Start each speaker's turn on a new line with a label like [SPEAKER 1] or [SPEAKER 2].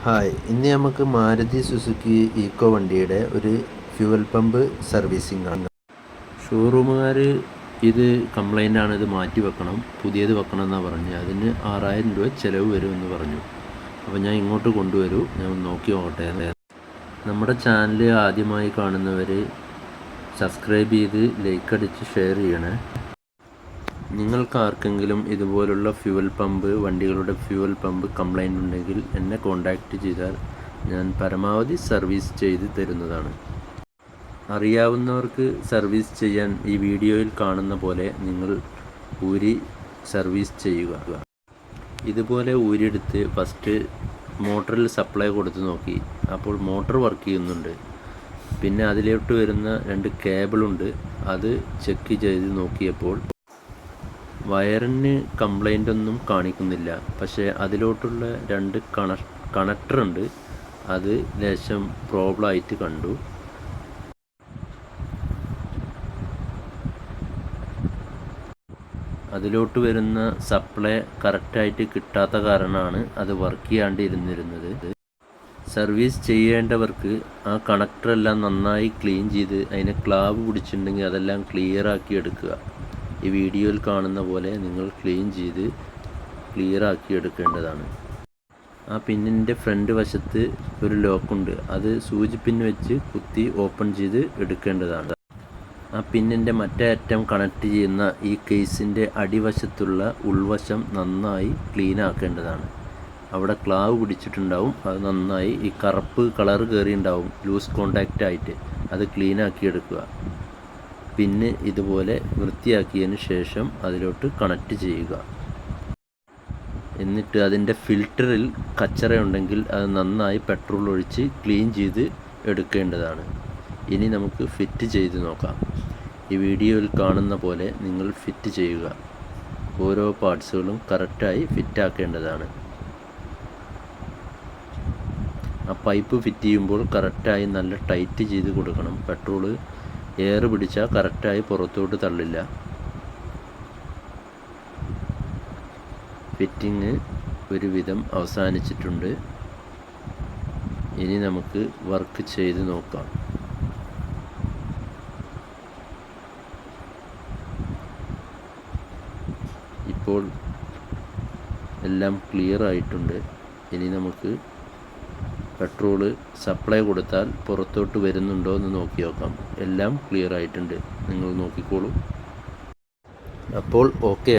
[SPEAKER 1] Hi, ഇന്ന് നമുക്ക് Maruti Suzuki Eeco വണ്ടിയുടെ ഒരു ഫ്യൂവൽ പമ്പ് സർവീസിംഗ് ആണ്. ഷോറൂമുകാർ ഇത് കംപ്ലൈൻ്റ് ആണ്, ഇത് മാറ്റി വെക്കണം, പുതിയത് വെക്കണം എന്നാണ് പറഞ്ഞത്. അതിന് 6000 രൂപ ചിലവ് വരുമെന്ന് പറഞ്ഞു. അപ്പോൾ ഞാൻ ഇങ്ങോട്ട് കൊണ്ടുവരൂ, ഞാൻ നോക്കി നോക്കട്ടെ. നമ്മുടെ ചാനൽ ആദ്യമായി കാണുന്നവർ സബ്സ്ക്രൈബ് ചെയ്ത് ലൈക്ക് അടിച്ച് ഷെയർ ചെയ്യണേ. നിങ്ങൾക്ക് ആർക്കെങ്കിലും ഇതുപോലുള്ള വണ്ടികളുടെ ഫ്യൂവൽ പമ്പ് കംപ്ലൈൻ്റ് ഉണ്ടെങ്കിൽ എന്നെ കോൺടാക്റ്റ് ചെയ്താൽ ഞാൻ പരമാവധി സർവീസ് ചെയ്ത് തരുന്നതാണ്. അറിയാവുന്നവർക്ക് സർവീസ് ചെയ്യാൻ ഈ വീഡിയോയിൽ കാണുന്ന പോലെ നിങ്ങൾ ഊരി സർവീസ് ചെയ്യുക. ഇതുപോലെ ഊരിയെടുത്ത് ഫസ്റ്റ് മോട്ടറിൽ സപ്ലൈ കൊടുത്ത് നോക്കി. അപ്പോൾ മോട്ടർ വർക്ക് ചെയ്യുന്നുണ്ട്. പിന്നെ അതിലോട്ട് വരുന്ന 2 കേബിളുണ്ട്, അത് ചെക്ക് ചെയ്ത് നോക്കിയപ്പോൾ വയറിന് കംപ്ലൈൻ്റ് ഒന്നും കാണിക്കുന്നില്ല. പക്ഷേ അതിലോട്ടുള്ള 2 കണക്ടറുണ്ട്, അത് ലേശം പ്രോബ്ലമായിട്ട് കണ്ടു. അതിലോട്ട് വരുന്ന സപ്ലൈ കറക്റ്റായിട്ട് കിട്ടാത്ത കാരണമാണ് അത് വർക്ക് ചെയ്യാണ്ടിരുന്നിരുന്നത്. സർവീസ് ചെയ്യേണ്ടവർക്ക് ആ കണക്ടറെല്ലാം നന്നായി ക്ലീൻ ചെയ്ത് അതിനെ ക്ലാവ് പിടിച്ചിട്ടുണ്ടെങ്കിൽ അതെല്ലാം ക്ലിയറാക്കി എടുക്കുക. ഈ വീഡിയോയിൽ കാണുന്ന പോലെ നിങ്ങൾ ക്ലീൻ ചെയ്ത് ക്ലിയറാക്കി എടുക്കേണ്ടതാണ്. ആ പിന്നിൻ്റെ ഫ്രണ്ട് വശത്ത് ഒരു ലോക്കുണ്ട്, അത് സൂചി പിൻ വെച്ച് കുത്തി ഓപ്പൺ ചെയ്ത് എടുക്കേണ്ടതാണ്. ആ പിന്നിൻ്റെ മറ്റേ അറ്റം കണക്ട് ചെയ്യുന്ന ഈ കേസിൻ്റെ അടിവശത്തുള്ള ഉൾവശം നന്നായി ക്ലീൻ ആക്കേണ്ടതാണ്. അവിടെ ക്ലാവ് പിടിച്ചിട്ടുണ്ടാവും, അത് നന്നായി ഈ കറുപ്പ് കളർ കയറിയുണ്ടാവും ലൂസ് കോണ്ടാക്റ്റ് ആയിട്ട്, അത് ക്ലീൻ ആക്കി എടുക്കുക. പിന്നെ ഇതുപോലെ വൃത്തിയാക്കിയതിന് ശേഷം അതിലോട്ട് കണക്റ്റ് ചെയ്യുക. എന്നിട്ട് അതിൻ്റെ ഫിൽറ്ററിൽ കച്ചറയുണ്ടെങ്കിൽ അത് നന്നായി പെട്രോൾ ഒഴിച്ച് ക്ലീൻ ചെയ്ത് എടുക്കേണ്ടതാണ്. ഇനി നമുക്ക് ഫിറ്റ് ചെയ്ത് നോക്കാം. ഈ വീഡിയോയിൽ കാണുന്ന പോലെ നിങ്ങൾ ഫിറ്റ് ചെയ്യുക. ഓരോ പാർട്സുകളും കറക്റ്റായി ഫിറ്റാക്കേണ്ടതാണ്. ആ പൈപ്പ് ഫിറ്റ് ചെയ്യുമ്പോൾ കറക്റ്റായി നല്ല ടൈറ്റ് ചെയ്ത് കൊടുക്കണം. പെട്രോള് എയർ പിടിച്ചാൽ കറക്റ്റായി പുറത്തോട്ട് തള്ളില്ല. ഫിറ്റിങ് ഒരുവിധം അവസാനിച്ചിട്ടുണ്ട്. ഇനി നമുക്ക് വർക്ക് ചെയ്ത് നോക്കാം. ഇപ്പോൾ എല്ലാം ക്ലിയർ ആയിട്ടുണ്ട്. ഇനി നമുക്ക് പെട്രോള് സപ്ലൈ കൊടുത്താൽ പുറത്തോട്ട് വരുന്നുണ്ടോ എന്ന് നോക്കി നോക്കാം. എല്ലാം ക്ലിയർ ആയിട്ടുണ്ട്, നിങ്ങൾ നോക്കിക്കോളൂ. അപ്പോൾ ഓക്കെ.